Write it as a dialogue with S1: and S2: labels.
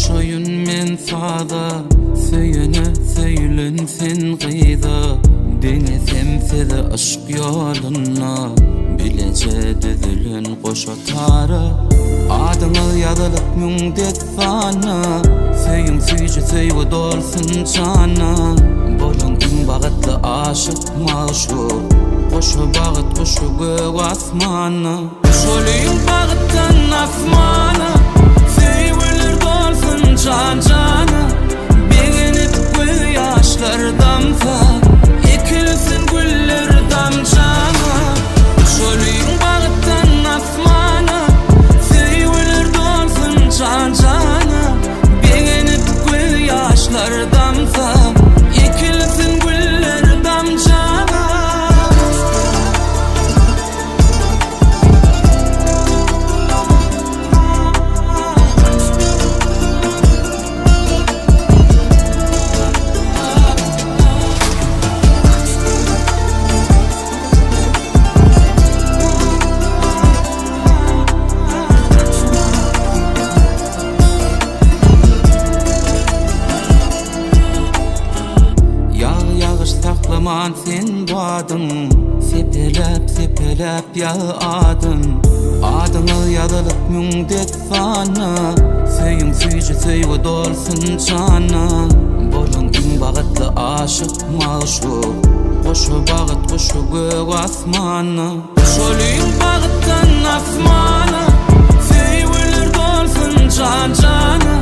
S1: koşayın men sada, söyene söylensin gıyda. Denesem size aşk yoluna, bilece düzülün koşa tara. Adıňy ýazylyp müňdet sana, söýüň süýje söýge dolsun çana. Boluň iň bagatly aşyk maşuk, koşa bagat koşa gök asmana. Şoluyum bagatdan asmana, söýgeler dolsun can cana. Begenip göz ýaşlar damsa, ekilsin güller damjana. Şoluyum bagatdan asmana, söýgeler dolsun can cana. Begenip göz ýaşlar damsa, ekilsin güller damjana. Saklaman sen badın, sepelep yağadın. Adıňy ýazylyp müňdet sana, söýüň süýje söýge dolsun çana. Boluň iň bagatly aşyk maşuk, koşa bagat koşa gök asmana. Şoluyum bagatdan asmana, söýgeler dolsun can cana.